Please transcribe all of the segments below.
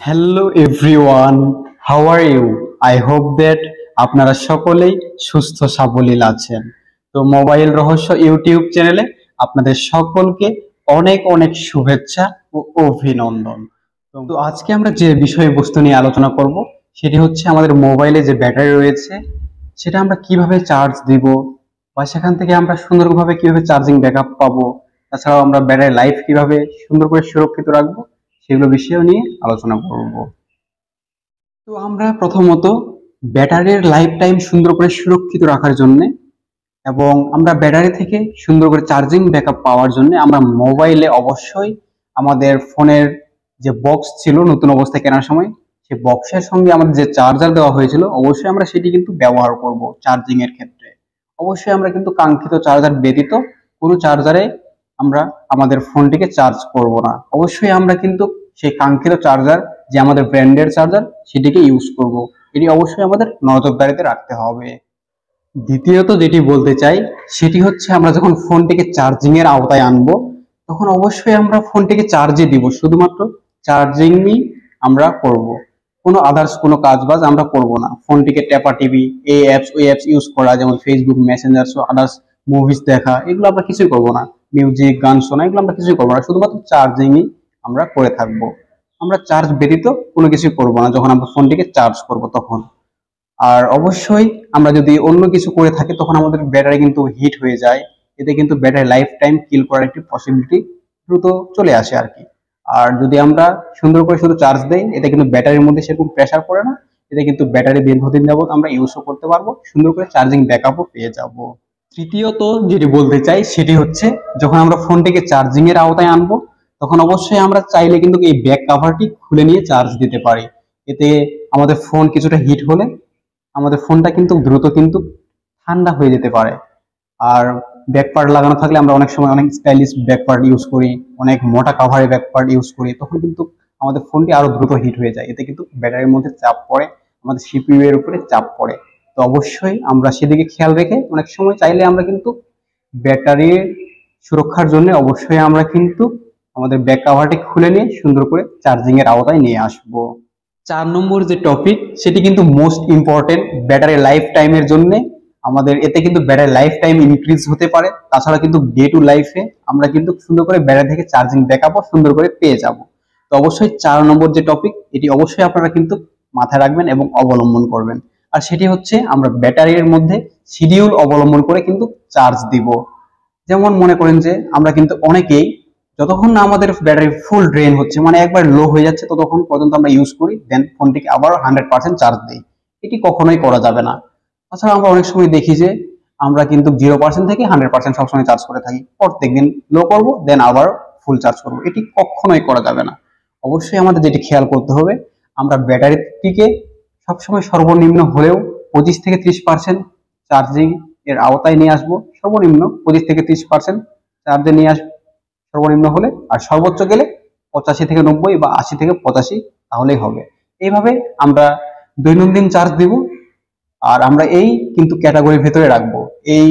Hello everyone, how are you? I hope that আপনারা সকলেই সুস্থ সাবলীল আছেন। তো মোবাইল রহস্য ইউটিউব চ্যানেলে আপনাদের সকলকে অনেক অনেক শুভেচ্ছা ও অভিনন্দন। তো আজকে আমরা যে বিষয়বস্তু নিয়ে আলোচনা করব সেটি হচ্ছে আমাদের মোবাইলে যে ব্যাটারি রয়েছে সেটা আমরা কিভাবে চার্জ দিব, বা সেখান থেকে আমরা সুন্দরভাবে কিভাবে চার্জিং ব্যাকআপ পাবো, তাছাড়াও আমরা ব্যাটারি লাইফ কিভাবে সুন্দর করে সুরক্ষিত রাখবো সেগুলো বিষয় নিয়ে আলোচনা করব। তো আমরা প্রথমত ব্যাটারির লাইফ টাইম সুন্দর করে সুরক্ষিত রাখার জন্য এবং আমরা ব্যাটারি থেকে সুন্দর করে চার্জিং ব্যাকআপ পাওয়ার জন্য আমরা মোবাইলে অবশ্যই আমাদের ফোনের যে বক্স ছিল নতুন অবস্থায় কেনার সময়, সেই বক্সের সঙ্গে আমাদের যে চার্জার দেওয়া হয়েছিল অবশ্যই আমরা সেটি কিন্তু ব্যবহার করব চার্জিং এর ক্ষেত্রে। অবশ্যই আমরা কিন্তু কাঙ্ক্ষিত চার্জার ব্যতীত কোনো চার্জারে আমরা আমাদের ফোনটিকে চার্জ করব না। অবশ্যই আমরা কিন্তু সেই কাঙ্ক্ষিত চার্জার, যে আমাদের ব্র্যান্ডের চার্জার, সেটিকে ইউজ করব। এটি অবশ্যই আমাদের নজরদারিতে রাখতে হবে। দ্বিতীয়ত যেটি বলতে চাই সেটি হচ্ছে আমরা যখন ফোনটিকে চার্জিং এর আওতায় আনবো তখন অবশ্যই আমরা ফোনটিকে চার্জে দিব, শুধুমাত্র চার্জিংই আমরা করব। কোনো আদার্স কোনো কাজ বাজ আমরা করব না। ফোনটিকে টেপা টিভি, এই অ্যাপস ওই অ্যাপস ইউজ করা, যেমন ফেসবুক, মেসেঞ্জার, আদার্স মুভিজ দেখা, এগুলো আমরা কিছুই করব না। মিউজিক, গান শোনা, এগুলো আমরা কিছুই করবো না, শুধুমাত্র চার্জিংই আমরা করে থাকবো। আমরা চার্জ ব্যতীত কোনো কিছু করব না যখন আমরা ফোনটিকে চার্জ করব তখন। আর অবশ্যই আমরা যদি অন্য কিছু করে থাকি তখন আমাদের ব্যাটারি কিন্তু হিট হয়ে যায়। এতে কিন্তু ব্যাটারি লাইফ টাইম কিল করার একটি পসিবিলিটি দ্রুত চলে আসে আর কি। আর যদি আমরা সুন্দর করে শুধু চার্জ দেই, এতে কিন্তু ব্যাটারির মধ্যে সেরকম প্রেসার পড়ে না। এতে কিন্তু ব্যাটারি দীর্ঘদিন যাবত আমরা ইউজও করতে পারবো, সুন্দর করে চার্জিং ব্যাকআপও পেয়ে যাব। তৃতীয়ত যেটি বলতে চাই সেটি হচ্ছে যখন আমরা ফোনটিকে চার্জিং এর আওতায় আনবো তখন অবশ্যই আমরা চাইলে কিন্তু এই ব্যাক কাভারটি খুলে নিয়ে চার্জ দিতে পারি। এতে আমাদের ফোন কিছুটা হিট হলে আমাদের ফোনটা কিন্তু দ্রুত কিন্তু ঠান্ডা হয়ে যেতে পারে। আর ব্যাক পার্ট লাগানো থাকলে আমরা অনেক সময় অনেক স্টাইলিশ ব্যাক পার্ট ইউজ করি, অনেক মোটা কাভারের ব্যাক পার্ট ইউজ করি, তখন কিন্তু আমাদের ফোনটি আরো দ্রুত হিট হয়ে যায়। এতে কিন্তু ব্যাটারির মধ্যে চাপ পড়ে, আমাদের সিপিইউ এর উপরে চাপ পড়ে। তো অবশ্যই আমরা সেদিকে খেয়াল রেখে অনেক সময় চাইলে আমরা কিন্তু ব্যাটারির সুরক্ষার জন্য অবশ্যই আমরা কিন্তু আমাদের ব্যাক কাভারটি খুলে নিয়ে সুন্দর করে চার্জিং এর আওতায় নিয়ে আসবো। 4 নম্বর যে টপিক সেটি কিন্তু মোস্ট ইম্পর্টেন্ট ব্যাটারি লাইফ টাইমের জন্য। আমাদের এতে কিন্তু ব্যাটারি লাইফ টাইম ইনক্রিজ হতে পারে, তাছাড়া কিন্তু ডে টু লাইফে আমরা কিন্তু সুন্দর করে ব্যাটারি থেকে চার্জিং ব্যাকআপও সুন্দর করে পেয়ে যাব। তো অবশ্যই 4 নম্বর যে টপিক, এটি অবশ্যই আপনারা কিন্তু মাথায় রাখবেন এবং অবলম্বন করবেন। আর সেটি হচ্ছে আমরা ব্যাটারির মধ্যে শিডিউল অবলম্বন করে কিন্তু চার্জ দিব। যেমন মনে করেন যে আমরা কিন্তু অনেকেই যতক্ষণ না আমাদের ব্যাটারি ফুল ড্রেন হচ্ছে, মানে একবার লো হয়ে যাচ্ছে, ততক্ষণ পর্যন্ত আমরা ইউজ করি, দেন ফোনটিকে আবার 100% চার্জ দিই। এটি কখনোই করা যাবে না। তাছাড়া আমরা অনেক সময় দেখি যে আমরা কিন্তু 0% থেকে 100% সবসময় চার্জ করে থাকি, প্রত্যেকদিন লো করব দেন আবার ফুল চার্জ করব। এটি কখনোই করা যাবে না। অবশ্যই আমাদের যেটি খেয়াল করতে হবে, আমরা ব্যাটারিটিকে সবসময় সর্বনিম্ন হলেও 25 থেকে 30% চার্জিং এর আওতায় নিয়ে আসবো। সর্বনিম্ন 25 থেকে 30% চার্জে নিয়ে আসবো সর্বনিম্ন হলে, আর সর্বোচ্চ গেলে 85 থেকে 90 বা 80 থেকে 85 তাহলেই হবে। এইভাবে আমরা দৈনন্দিন চার্জ দিব। আর আমরা এই কিন্তু ক্যাটাগরির ভিতরে রাখবো, এই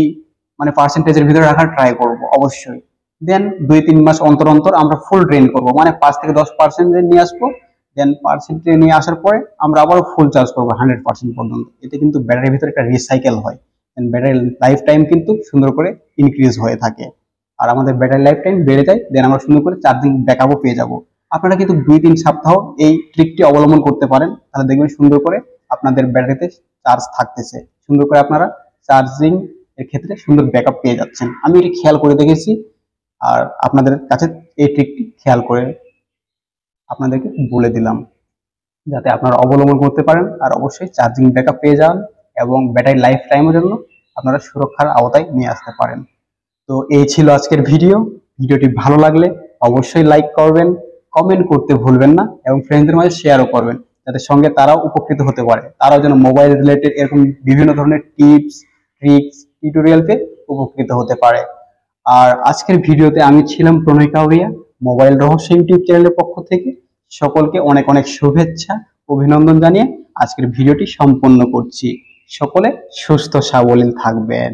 মানে পার্সেন্টেজের ভিতরে রাখার ট্রাই করব অবশ্যই। দেন 2-3 মাস অন্তর অন্তর আমরা ফুল ড্রেন করব, মানে 5 থেকে 10% নিয়ে আসবো। দেন পার্সেন্টে নিয়ে আসার পরে আমরা আবার ফুল চার্জ করবো 100% পর্যন্ত। এতে কিন্তু ব্যাটারির ভিতরে একটা রিসাইকেল হয়, ব্যাটারি লাইফ টাইম কিন্তু সুন্দর করে ইনক্রিজ হয়ে থাকে। আর আমাদের ব্যাটারি লাইফ টাইম বেড়ে যায়, দেন আমরা সুন্দর করে চার্জিং ব্যাকআপও পেয়ে যাব। আপনারা কিন্তু 2-3 সপ্তাহ এই ট্রিকটি অবলম্বন করতে পারেন, তাহলে দেখবেন সুন্দর করে আপনাদের ব্যাটারিতে চার্জ থাকতেছে, সুন্দর করে আপনারা চার্জিং এর ক্ষেত্রে সুন্দর ব্যাকআপ পেয়ে যাচ্ছেন। আমি এটি খেয়াল করে দেখেছি, আর আপনাদের কাছে এই ট্রিকটি খেয়াল করে আপনাদেরকে বলে দিলাম যাতে আপনারা অবলম্বন করতে পারেন আর অবশ্যই চার্জিং ব্যাকআপ পেয়ে যান এবং ব্যাটারি লাইফ টাইমের জন্য আপনারা সুরক্ষার আওতায় নিয়ে আসতে পারেন। তো এই ছিল আজকের ভিডিও। ভিডিওটি ভালো লাগলে অবশ্যই লাইক করবেন, কমেন্ট করতে ভুলবেন না এবং ফ্রেন্ডদের মাঝে শেয়ারও করবেন, যাতে সঙ্গে তারাও উপকৃত হতে পারে, তারাও যেন মোবাইল রিলেটেড এরকম বিভিন্ন ধরনের টিপস, ট্রিক্স, টিউটোরিয়াল পেয়ে উপকৃত হতে পারে। আর আজকের ভিডিওতে আমি ছিলাম প্রণয় কাউরিয়া, মোবাইল রহস্য ইউটিউব চ্যানেলের পক্ষ থেকে। সকলকে অনেক অনেক শুভেচ্ছা, অভিনন্দন জানিয়ে আজকের ভিডিওটি সম্পন্ন করছি। সকলে সুস্থ সাবলীল থাকবেন।